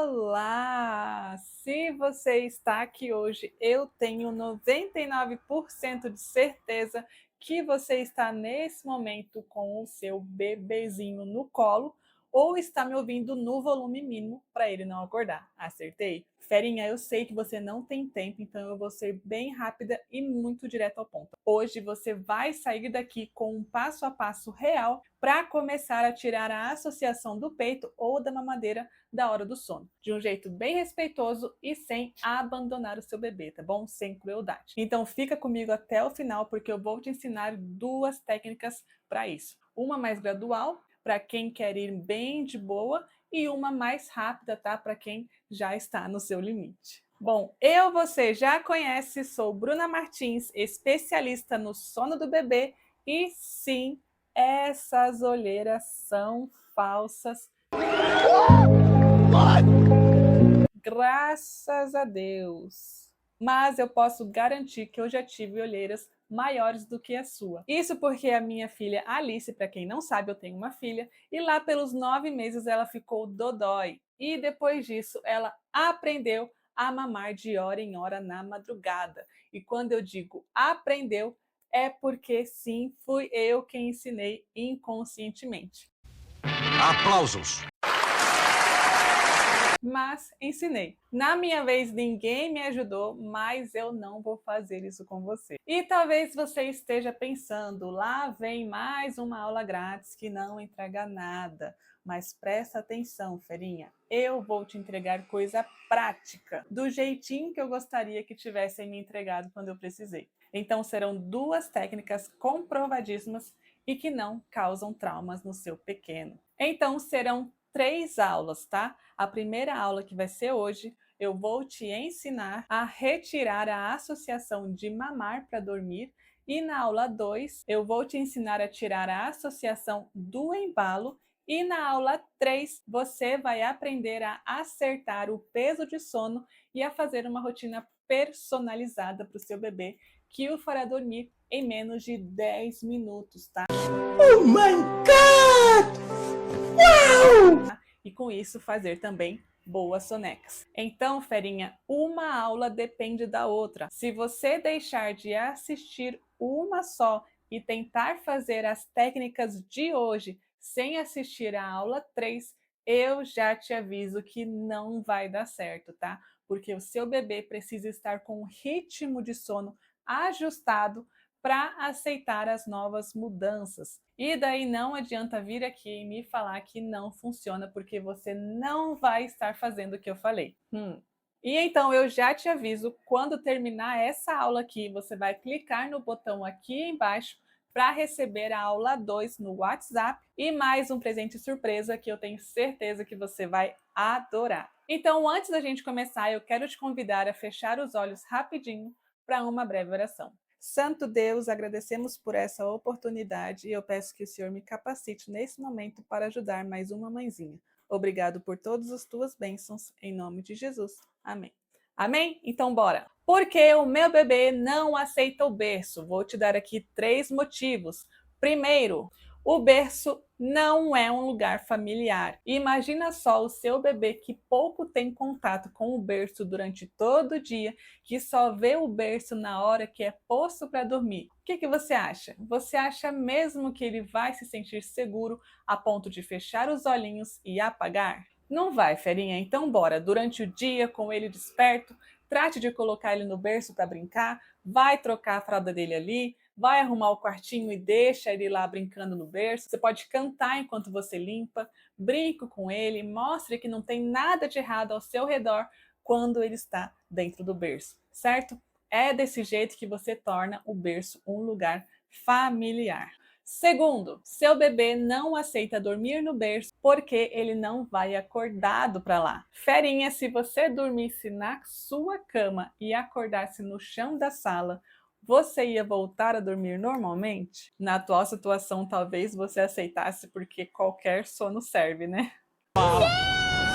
Olá! Se você está aqui hoje, eu tenho 99% de certeza que você está nesse momento com o seu bebezinho no colo ou está me ouvindo no volume mínimo para ele não acordar. Acertei? Ferinha, eu sei que você não tem tempo, então eu vou ser bem rápida e muito direto ao ponto. Hoje você vai sair daqui com um passo a passo real para começar a tirar a associação do peito ou da mamadeira da hora do sono, de um jeito bem respeitoso e sem abandonar o seu bebê, tá bom? Sem crueldade. Então fica comigo até o final porque eu vou te ensinar duas técnicas para isso. Uma mais gradual, para quem quer ir bem de boa, e uma mais rápida, tá? Para quem já está no seu limite. Bom, você já conhece, sou Bruna Martins, especialista no sono do bebê e sim, essas olheiras são falsas. Graças a Deus! Mas eu posso garantir que eu já tive olheiras maiores do que a sua. Isso porque a minha filha Alice, para quem não sabe, eu tenho uma filha, e lá pelos 9 meses ela ficou dodói. E depois disso ela aprendeu a mamar de hora em hora na madrugada. E quando eu digo aprendeu, é porque sim, fui eu quem ensinei inconscientemente. Aplausos! Mas ensinei. Na minha vez, ninguém me ajudou, mas eu não vou fazer isso com você. E talvez você esteja pensando, lá vem mais uma aula grátis que não entrega nada. Mas presta atenção, ferinha, eu vou te entregar coisa prática, do jeitinho que eu gostaria que tivessem me entregado quando eu precisei. Então serão duas técnicas comprovadíssimas e que não causam traumas no seu pequeno. Então serão 3 aulas, tá? A primeira aula, que vai ser hoje, eu vou te ensinar a retirar a associação de mamar para dormir, e na aula 2 eu vou te ensinar a tirar a associação do embalo, e na aula 3 você vai aprender a acertar o peso de sono e a fazer uma rotina personalizada para o seu bebê, que o fará dormir em menos de 10 minutos, tá? Oh my God! Uau! E com isso fazer também boas sonecas. Então, ferinha, uma aula depende da outra. Se você deixar de assistir uma só e tentar fazer as técnicas de hoje sem assistir a aula 3, eu já te aviso que não vai dar certo, tá? Porque o seu bebê precisa estar com um ritmo de sono ajustado para aceitar as novas mudanças. E daí não adianta vir aqui e me falar que não funciona, porque você não vai estar fazendo o que eu falei. E então eu já te aviso, quando terminar essa aula aqui, você vai clicar no botão aqui embaixo para receber a aula 2 no WhatsApp e mais um presente surpresa que eu tenho certeza que você vai adorar. Então, antes da gente começar, eu quero te convidar a fechar os olhos rapidinho para uma breve oração. Santo Deus, agradecemos por essa oportunidade e eu peço que o Senhor me capacite nesse momento para ajudar mais uma mãezinha. Obrigado por todas as tuas bênçãos, em nome de Jesus. Amém. Amém? Então bora! Porque o meu bebê não aceita o berço. Vou te dar aqui 3 motivos. Primeiro, o berço não é um lugar familiar. Imagina só o seu bebê que pouco tem contato com o berço durante todo o dia, que só vê o berço na hora que é posto para dormir. O que você acha? Você acha mesmo que ele vai se sentir seguro a ponto de fechar os olhinhos e apagar? Não vai, ferinha. Então bora, durante o dia, com ele desperto, trate de colocar ele no berço para brincar, vai trocar a fralda dele ali, vai arrumar o quartinho e deixa ele lá brincando no berço. Você pode cantar enquanto você limpa, brinque com ele, mostre que não tem nada de errado ao seu redor quando ele está dentro do berço, certo? É desse jeito que você torna o berço um lugar familiar. Segundo, seu bebê não aceita dormir no berço porque ele não vai acordado para lá. Ferinha, se você dormisse na sua cama e acordasse no chão da sala, você ia voltar a dormir normalmente? Na atual situação, talvez você aceitasse porque qualquer sono serve, né?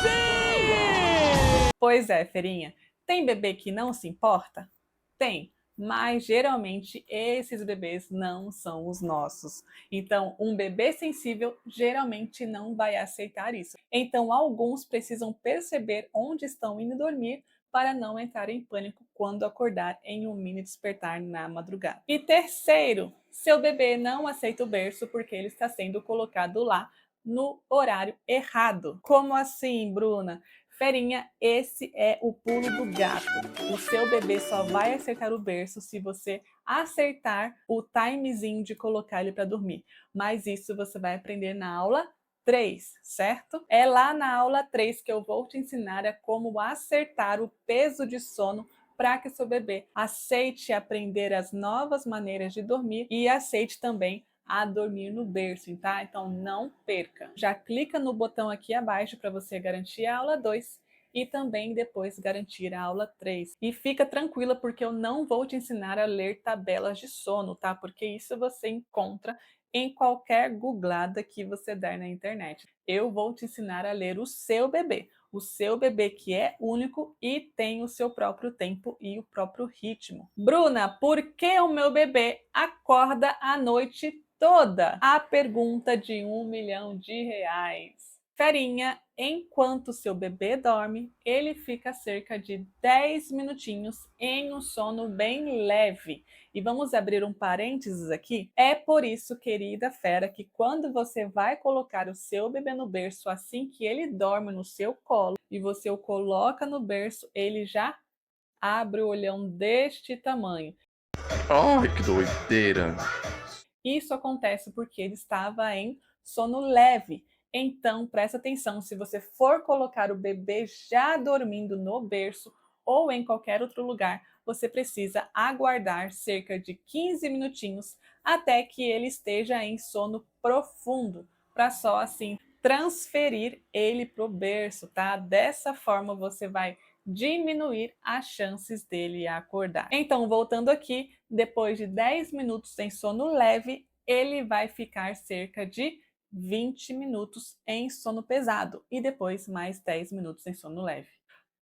Sim! Pois é, ferinha. Tem bebê que não se importa? Tem. mas geralmente esses bebês não são os nossos. Então, um bebê sensível geralmente não vai aceitar isso. Então, alguns precisam perceber onde estão indo dormir para não entrar em pânico quando acordar em um mini despertar na madrugada. E terceiro, seu bebê não aceita o berço porque ele está sendo colocado lá no horário errado. Como assim, Bruna? Ferinha, esse é o pulo do gato. O seu bebê só vai acertar o berço se você acertar o timezinho de colocar ele para dormir. Mas isso você vai aprender na aula 3, certo? É lá na aula 3 que eu vou te ensinar a como acertar o peso de sono para que seu bebê aceite aprender as novas maneiras de dormir e aceite também a dormir no berço, tá? Então não perca. Já clica no botão aqui abaixo para você garantir a aula 2 e também depois garantir a aula 3. E fica tranquila porque eu não vou te ensinar a ler tabelas de sono, tá? Porque isso você encontra em qualquer googlada que você der na internet. Eu vou te ensinar a ler o seu bebê que é único e tem o seu próprio tempo e o próprio ritmo. Bruna, por que o meu bebê acorda a noite toda? A pergunta de R$ 1 milhão. Ferinha, enquanto seu bebê dorme, ele fica cerca de 10 minutinhos em um sono bem leve. E vamos abrir um parênteses aqui. É por isso, querida fera, que quando você vai colocar o seu bebê no berço, assim que ele dorme no seu colo e você o coloca no berço, ele já abre o olhão deste tamanho. Ai, que doideira! Isso acontece porque ele estava em sono leve. Então, presta atenção, se você for colocar o bebê já dormindo no berço ou em qualquer outro lugar, você precisa aguardar cerca de 15 minutinhos até que ele esteja em sono profundo, para só assim transferir ele para o berço, tá? Dessa forma você vai diminuir as chances dele acordar. Então, voltando aqui, depois de 10 minutos em sono leve, ele vai ficar cerca de 20 minutos em sono pesado e depois mais 10 minutos em sono leve.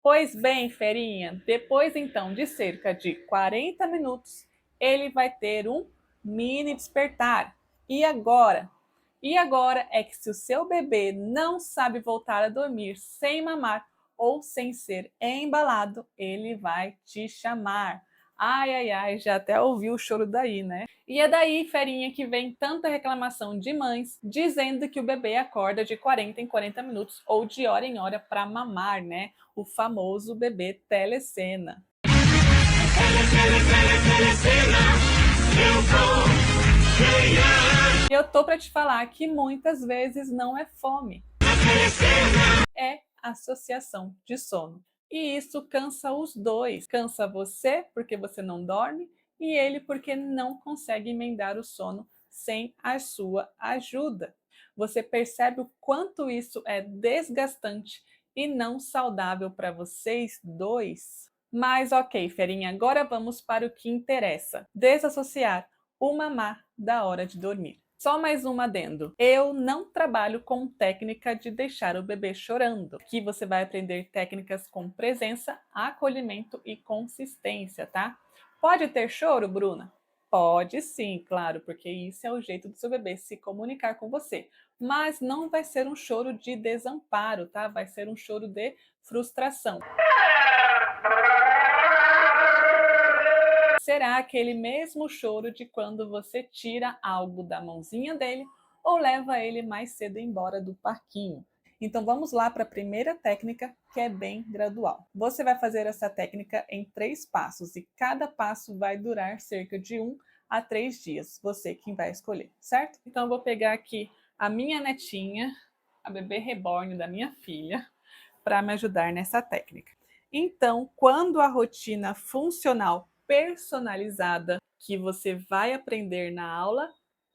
Pois bem, ferinha, depois então de cerca de 40 minutos, ele vai ter um mini despertar. E agora? E agora é que se o seu bebê não sabe voltar a dormir sem mamar ou sem ser embalado, ele vai te chamar. Ai, ai, ai, já até ouvi o choro daí, né? E é daí, ferinha, que vem tanta reclamação de mães dizendo que o bebê acorda de 40 em 40 minutos ou de hora em hora para mamar, né? O famoso bebê telecena. Eu tô para te falar que muitas vezes não é fome, é associação de sono. E isso cansa os dois. Cansa você porque você não dorme e ele porque não consegue emendar o sono sem a sua ajuda. Você percebe o quanto isso é desgastante e não saudável para vocês dois? Mas ok, ferinha, agora vamos para o que interessa. Desassociar o mamar da hora de dormir. Só mais um adendo. Eu não trabalho com técnica de deixar o bebê chorando. Aqui você vai aprender técnicas com presença, acolhimento e consistência, tá? Pode ter choro, Bruna? Pode sim, claro, porque isso é o jeito do seu bebê se comunicar com você. Mas não vai ser um choro de desamparo, tá? Vai ser um choro de frustração. Será aquele mesmo choro de quando você tira algo da mãozinha dele ou leva ele mais cedo embora do parquinho. Então vamos lá para a primeira técnica, que é bem gradual. Você vai fazer essa técnica em 3 passos e cada passo vai durar cerca de 1 a 3 dias. Você quem vai escolher, certo? Então eu vou pegar aqui a minha netinha, a bebê reborn da minha filha, para me ajudar nessa técnica. Então, quando a rotina funcional personalizada que você vai aprender na aula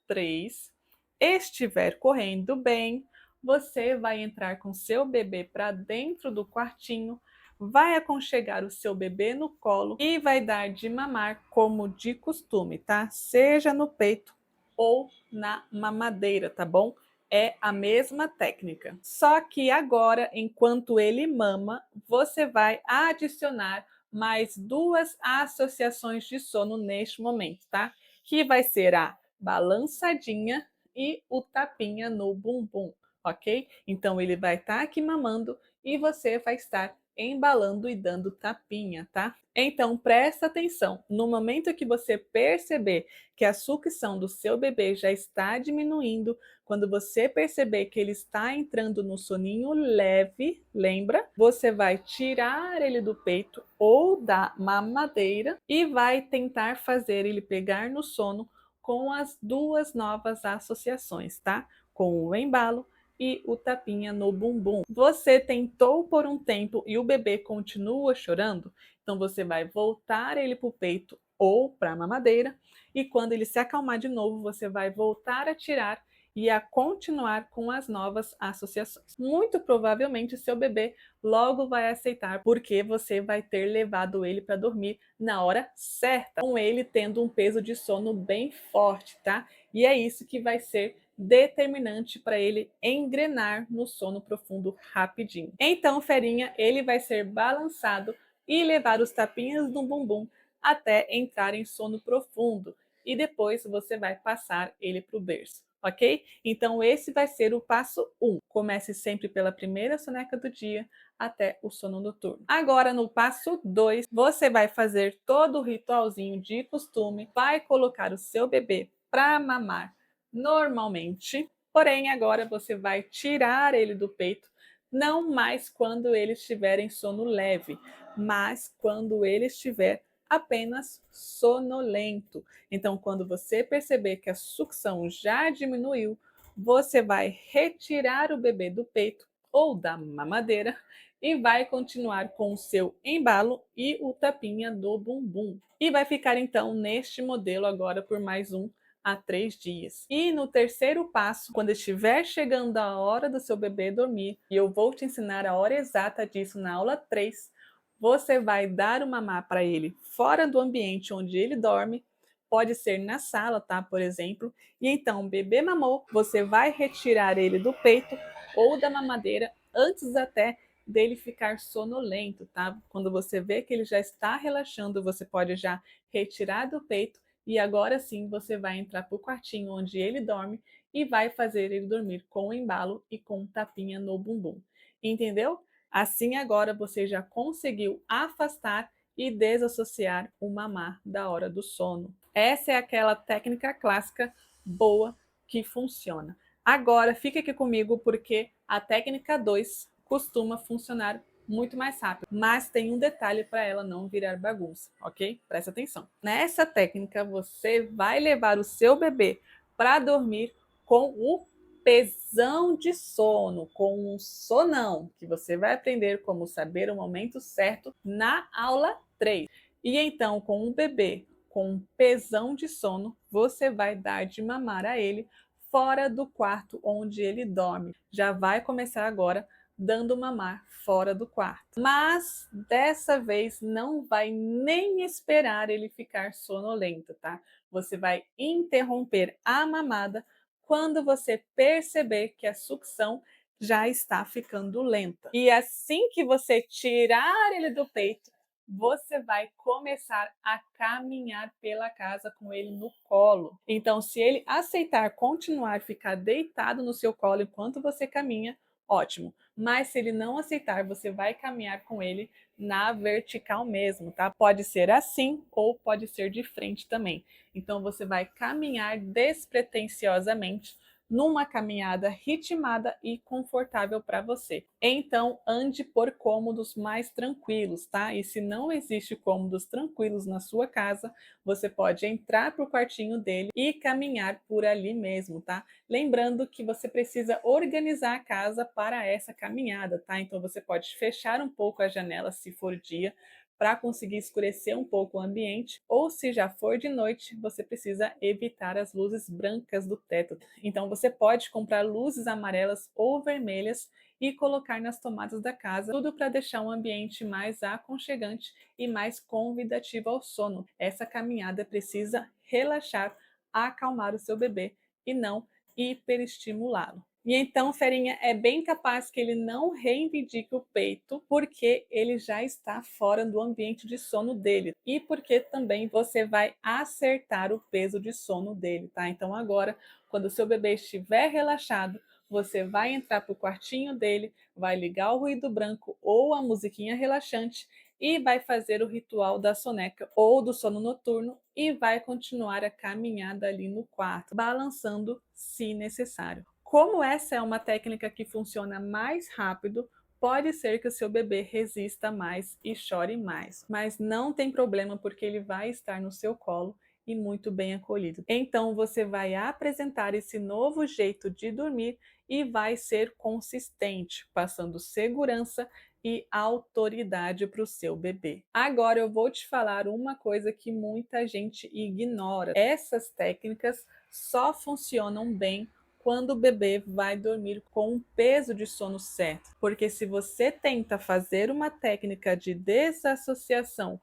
3 estiver correndo bem, você vai entrar com seu bebê para dentro do quartinho, vai aconchegar o seu bebê no colo e vai dar de mamar como de costume, tá? Seja no peito ou na mamadeira, tá bom? É a mesma técnica. Só que agora, enquanto ele mama, você vai adicionar mais duas associações de sono neste momento, tá? Que vai ser a balançadinha e o tapinha no bumbum, ok? Então ele vai estar aqui mamando e você vai estar embalando e dando tapinha, tá? Então presta atenção, no momento que você perceber que a sucção do seu bebê já está diminuindo, quando você perceber que ele está entrando no soninho leve, lembra? Você vai tirar ele do peito ou da mamadeira e vai tentar fazer ele pegar no sono com as duas novas associações, tá? Com o embalo e o tapinha no bumbum. Você tentou por um tempo e o bebê continua chorando? Então você vai voltar ele para o peito ou para a mamadeira e quando ele se acalmar de novo, você vai voltar a tirar e a continuar com as novas associações. Muito provavelmente seu bebê logo vai aceitar, porque você vai ter levado ele para dormir na hora certa, com ele tendo um peso de sono bem forte, tá? E é isso que vai ser determinante para ele engrenar no sono profundo rapidinho. Então, ferinha, ele vai ser balançado e levar os tapinhas no bumbum até entrar em sono profundo. E depois você vai passar ele para o berço, ok? Então, esse vai ser o passo 1. Comece sempre pela primeira soneca do dia até o sono noturno. Agora, no passo 2, você vai fazer todo o ritualzinho de costume, vai colocar o seu bebê para mamar normalmente, porém, agora você vai tirar ele do peito, não mais quando ele estiver em sono leve, mas quando ele estiver apenas sonolento. Então, quando você perceber que a sucção já diminuiu, você vai retirar o bebê do peito ou da mamadeira e vai continuar com o seu embalo e o tapinha do bumbum. E vai ficar então neste modelo agora por mais 1 a 3 dias. E no terceiro passo, quando estiver chegando a hora do seu bebê dormir, e eu vou te ensinar a hora exata disso na aula 3, você vai dar o mamar para ele fora do ambiente onde ele dorme, pode ser na sala, tá? Por exemplo. E então, o bebê mamou, você vai retirar ele do peito ou da mamadeira antes até dele ficar sonolento, tá? Quando você vê que ele já está relaxando, você pode já retirar do peito e agora sim você vai entrar para o quartinho onde ele dorme e vai fazer ele dormir com o embalo e com tapinha no bumbum. Entendeu? Assim agora você já conseguiu afastar e desassociar o mamar da hora do sono. Essa é aquela técnica clássica boa que funciona. Agora fica aqui comigo porque a técnica 2 costuma funcionar muito mais rápido, mas tem um detalhe para ela não virar bagunça, ok? Presta atenção. Nessa técnica você vai levar o seu bebê para dormir com o pesão de sono, com um sonão, que você vai aprender como saber o momento certo na aula 3. E então, com um bebê com um pesão de sono, você vai dar de mamar a ele fora do quarto onde ele dorme. Já vai começar agora dando mamar fora do quarto. Mas dessa vez não vai nem esperar ele ficar sonolento, tá? Você vai interromper a mamada quando você perceber que a sucção já está ficando lenta. E assim que você tirar ele do peito, você vai começar a caminhar pela casa com ele no colo. Então, se ele aceitar continuar ficar deitado no seu colo enquanto você caminha, ótimo. Mas se ele não aceitar, você vai caminhar com ele na vertical mesmo, tá? Pode ser assim ou pode ser de frente também. Então você vai caminhar despretensiosamente numa caminhada ritmada e confortável para você. Então, ande por cômodos mais tranquilos, tá? E se não existe cômodos tranquilos na sua casa, você pode entrar para o quartinho dele e caminhar por ali mesmo, tá? Lembrando que você precisa organizar a casa para essa caminhada, tá? Então, você pode fechar um pouco a janela se for dia, para conseguir escurecer um pouco o ambiente, ou se já for de noite, você precisa evitar as luzes brancas do teto. Então você pode comprar luzes amarelas ou vermelhas e colocar nas tomadas da casa, tudo para deixar um ambiente mais aconchegante e mais convidativo ao sono. Essa caminhada precisa relaxar, acalmar o seu bebê e não hiperestimulá-lo. E então, Ferinha, é bem capaz que ele não reivindique o peito, porque ele já está fora do ambiente de sono dele. E porque também você vai acertar o peso de sono dele, tá? Então agora, quando o seu bebê estiver relaxado, você vai entrar para o quartinho dele, vai ligar o ruído branco ou a musiquinha relaxante e vai fazer o ritual da soneca ou do sono noturno e vai continuar a caminhada ali no quarto, balançando se necessário. Como essa é uma técnica que funciona mais rápido, pode ser que o seu bebê resista mais e chore mais, mas não tem problema porque ele vai estar no seu colo e muito bem acolhido. Então você vai apresentar esse novo jeito de dormir e vai ser consistente, passando segurança e autoridade para o seu bebê. Agora eu vou te falar uma coisa que muita gente ignora. Essas técnicas só funcionam bem quando o bebê vai dormir com um peso de sono certo. Porque se você tenta fazer uma técnica de desassociação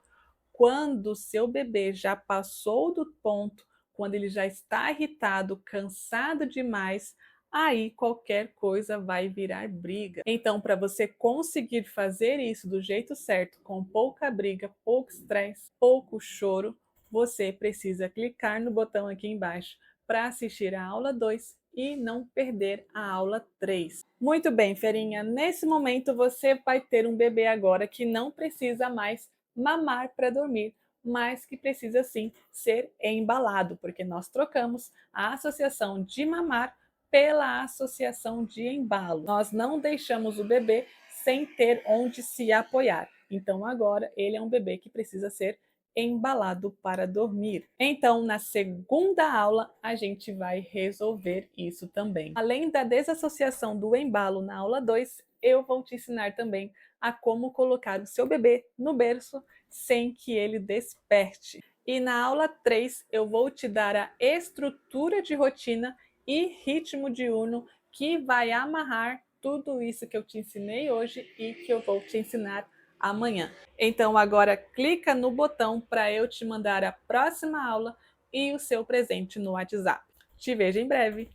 quando o seu bebê já passou do ponto, quando ele já está irritado, cansado demais, aí qualquer coisa vai virar briga. Então, para você conseguir fazer isso do jeito certo, com pouca briga, pouco estresse, pouco choro, você precisa clicar no botão aqui embaixo para assistir a aula 2 e não perder a aula 3. Muito bem, Ferinha, nesse momento você vai ter um bebê agora que não precisa mais mamar para dormir, mas que precisa sim ser embalado, porque nós trocamos a associação de mamar pela associação de embalo. Nós não deixamos o bebê sem ter onde se apoiar. Então agora ele é um bebê que precisa ser embalado para dormir. Então, na segunda aula, a gente vai resolver isso também. Além da desassociação do embalo na aula 2, eu vou te ensinar também a como colocar o seu bebê no berço sem que ele desperte. E na aula 3, eu vou te dar a estrutura de rotina e ritmo diurno que vai amarrar tudo isso que eu te ensinei hoje e que eu vou te ensinar amanhã. Então agora clica no botão para eu te mandar a próxima aula e o seu presente no WhatsApp. Te vejo em breve!